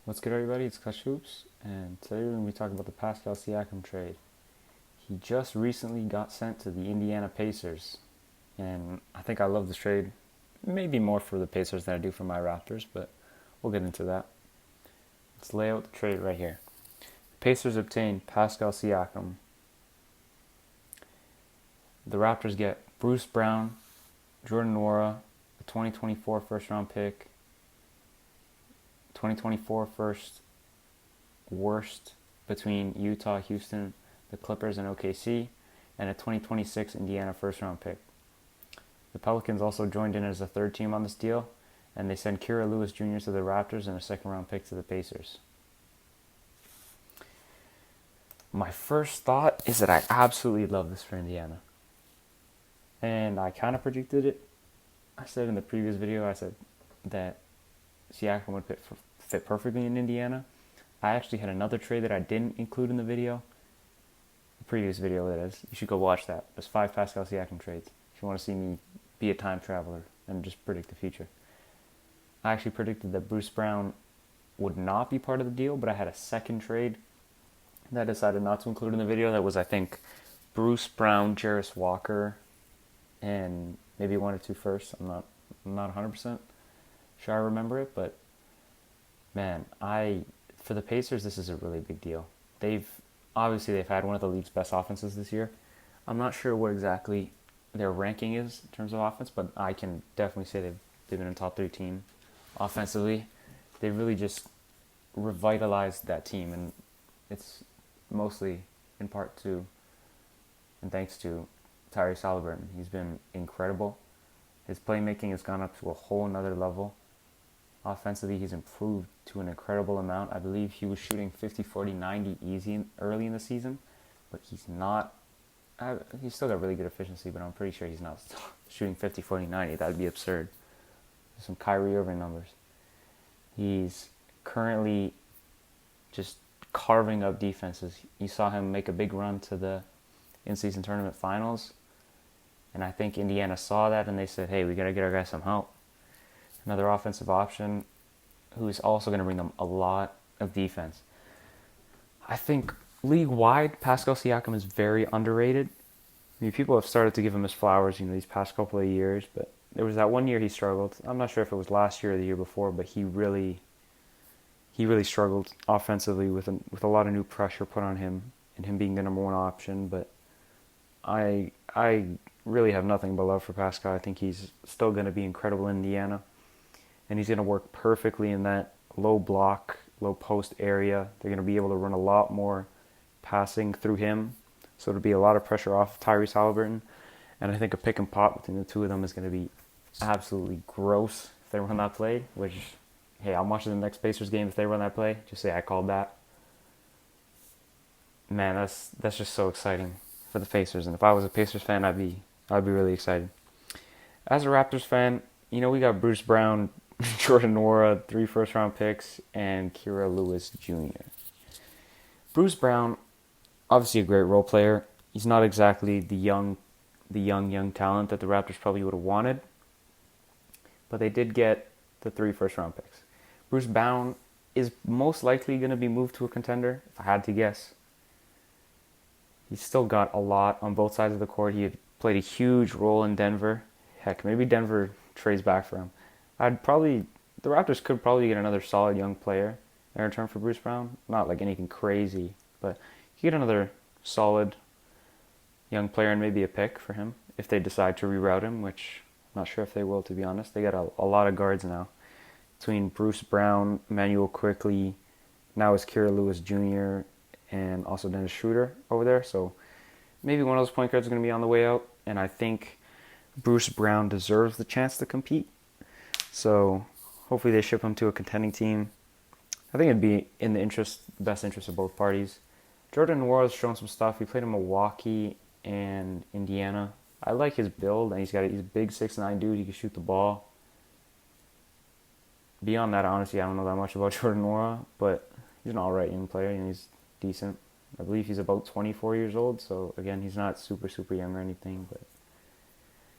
What's good, everybody? It's Clutch Hoops, and today we're going to be talking about the Pascal Siakam trade. He just recently got sent to the Indiana Pacers, and I think I love this trade, maybe more for the Pacers than I do for my Raptors, but we'll get into that. Let's lay out the trade right here. The Pacers obtain Pascal Siakam. The Raptors get Bruce Brown, Jordan Nwora, a 2024 first-round pick, 2024 first worst between Utah, Houston, the Clippers, and OKC, and a 2026 Indiana first-round pick. The Pelicans also joined in as a third team on this deal, and they send Kira Lewis Jr. to the Raptors and a second-round pick to the Pacers. My first thought is that I absolutely love this for Indiana. And I kind of predicted it. I said in the previous video, I said that Siakam would fit perfectly in Indiana. I actually had another trade that I didn't include in the video. The previous video, that is. You should go watch that. There's 5 Pascal Siakam trades if you want to see me be a time traveler and just predict the future. I actually predicted that Bruce Brown would not be part of the deal, but I had a second trade that I decided not to include in the video. That was, I think, Bruce Brown, Jarris Walker, and maybe 1 or 2 firsts. I'm not 100% sure I remember it, but man, for the Pacers, this is a really big deal. They've had one of the league's best offenses this year. I'm not sure what exactly their ranking is in terms of offense, but I can definitely say they've been a top 3 team offensively. They really just revitalized that team, and it's mostly in part to and thanks to Tyrese Halliburton. He's been incredible. His playmaking has gone up to a whole nother level. Offensively, he's improved to an incredible amount. I believe he was shooting 50-40-90 easy early in the season, but he's not. He's still got really good efficiency, but I'm pretty sure he's not shooting 50-40-90. That would be absurd. Some Kyrie Irving numbers. He's currently just carving up defenses. You saw him make a big run to the in-season tournament finals, and I think Indiana saw that and they said, hey, we got to get our guys some help. Another offensive option who's also going to bring them a lot of defense. I think league-wide, Pascal Siakam is very underrated. I mean, people have started to give him his flowers, these past couple of years, but there was that one year he struggled. I'm not sure if it was last year or the year before, but he really struggled offensively with a lot of new pressure put on him and him being the number 1 option. But I really have nothing but love for Pascal. I think he's still going to be incredible in Indiana. And he's going to work perfectly in that low block, low post area. They're going to be able to run a lot more passing through him. So it'll be a lot of pressure off Tyrese Halliburton. And I think a pick and pop between the two of them is going to be absolutely gross if they run that play. Which, hey, I'm watching the next Pacers game if they run that play. Just say I called that. Man, that's just so exciting for the Pacers. And if I was a Pacers fan, I'd be really excited. As a Raptors fan, we got Bruce Brown, Jordan Nwora, 3 first-round picks, and Kira Lewis Jr. Bruce Brown, obviously a great role player. He's not exactly the young talent that the Raptors probably would have wanted, but they did get the 3 first-round picks. Bruce Brown is most likely going to be moved to a contender, if I had to guess. He's still got a lot on both sides of the court. He had played a huge role in Denver. Heck, maybe Denver trades back for him. The Raptors could probably get another solid young player in return for Bruce Brown. Not like anything crazy, but you get another solid young player and maybe a pick for him if they decide to reroute him, which I'm not sure if they will, to be honest. They got a lot of guards now. Between Bruce Brown, Emmanuel Quickley, now is Kira Lewis Jr., and also Dennis Schroeder over there. So maybe one of those point guards is going to be on the way out, and I think Bruce Brown deserves the chance to compete. So hopefully they ship him to a contending team. I think it'd be in the best interest of both parties. Jordan Nwora has shown some stuff. He played in Milwaukee and Indiana. I like his build, and he's a big 6'9" dude. He can shoot the ball. Beyond that, honestly, I don't know that much about Jordan Nwora, but he's an all-right young player, and he's decent. I believe he's about 24 years old, so again, he's not super, super young or anything. But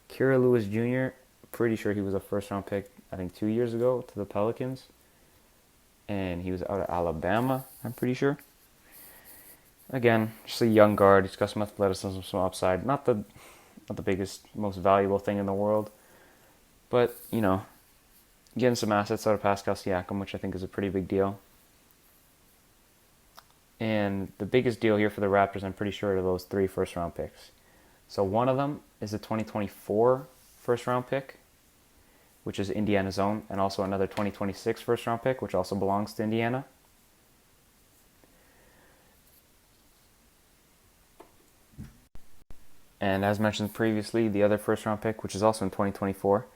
Kira Lewis Jr., pretty sure he was a first-round pick, I think 2 years ago, to the Pelicans. and he was out of Alabama, I'm pretty sure. Again, just a young guard. He's got some athleticism, some upside. Not the biggest, most valuable thing in the world, but getting some assets out of Pascal Siakam, which I think is a pretty big deal. And the biggest deal here for the Raptors, I'm pretty sure, are those 3 first-round picks. So one of them is a 2024 first-round pick, which is Indiana's own, and also another 2026 first-round pick, which also belongs to Indiana. And as mentioned previously, the other first-round pick, which is also in 2024,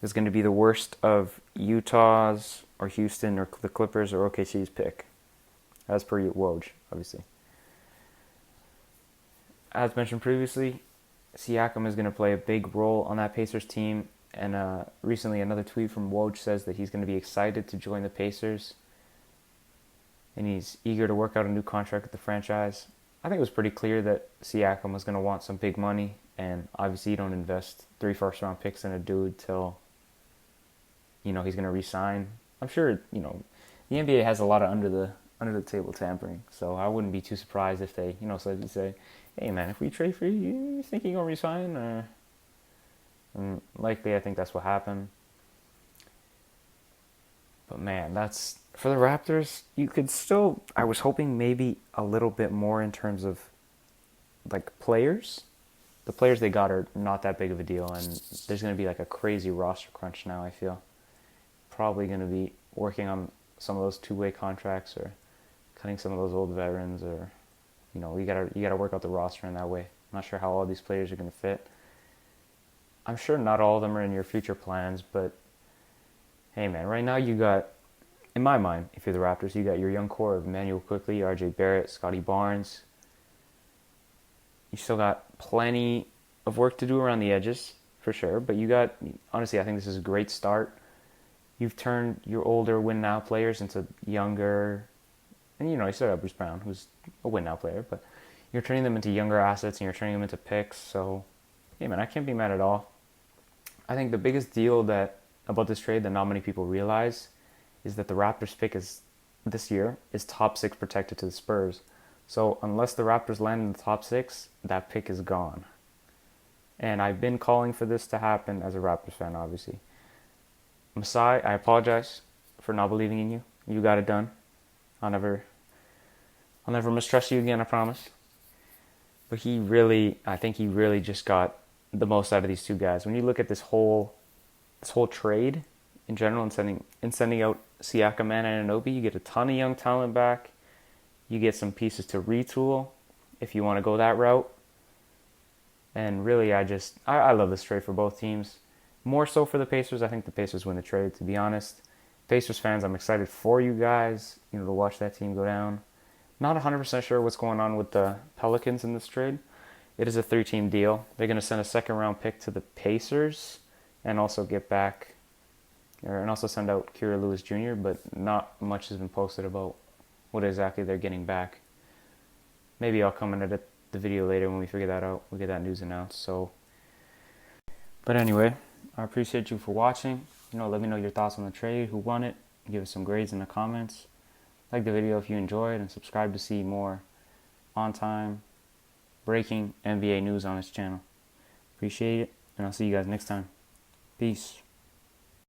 is going to be the worst of Utah's or Houston or the Clippers or OKC's pick, as per Woj, obviously. As mentioned previously, Siakam is going to play a big role on that Pacers team, and recently another tweet from Woj says that he's going to be excited to join the Pacers, and he's eager to work out a new contract with the franchise. I think it was pretty clear that Siakam was going to want some big money, and obviously you don't invest 3 first-round picks in a dude till he's going to re-sign. I'm sure the NBA has a lot of under the table tampering, so I wouldn't be too surprised if they say, hey man, if we trade for you, you think you're going to re-sign? And likely I think that's what happened. But man, that's for the Raptors. You could still, I was hoping maybe a little bit more in terms of like players. The players they got are not that big of a deal, and there's going to be like a crazy roster crunch now, I feel. Probably going to be working on some of those 2-way contracts or cutting some of those old veterans, or you gotta work out the roster in that way. I'm not sure how all these players are going to fit. I'm sure not all of them are in your future plans, but hey man, right now you got, in my mind, if you're the Raptors, you got your young core of Emmanuel Quickley, RJ Barrett, Scotty Barnes. You still got plenty of work to do around the edges, for sure, but honestly, I think this is a great start. You've turned your older win-now players into younger, and you still got Bruce Brown, who's a win-now player, but you're turning them into younger assets and you're turning them into picks, so hey man, I can't be mad at all. I think the biggest deal about this trade that not many people realize is that the Raptors pick this year is top 6 protected to the Spurs. So unless the Raptors land in the top 6, that pick is gone. And I've been calling for this to happen as a Raptors fan, obviously. Masai, I apologize for not believing in you. You got it done. I'll never mistrust you again, I promise. But I think he really just got the most out of these 2 guys. When you look at this whole trade in general, and sending out Siakam and Anunoby, you get a ton of young talent back. You get some pieces to retool if you want to go that route. And really, I love this trade for both teams. More so for the Pacers. I think the Pacers win the trade, to be honest. Pacers fans, I'm excited for you guys, to watch that team go down. Not 100% sure what's going on with the Pelicans in this trade. It is a 3-team deal. They're going to send a 2nd-round pick to the Pacers and also send out Kira Lewis Jr., but not much has been posted about what exactly they're getting back. Maybe I'll come and edit the video later when we figure that out. We'll get that news announced. But anyway, I appreciate you for watching. Let me know your thoughts on the trade, who won it. Give us some grades in the comments. Like the video if you enjoyed, and subscribe to see more on-time, breaking NBA news on this channel. Appreciate it, and I'll see you guys next time. Peace.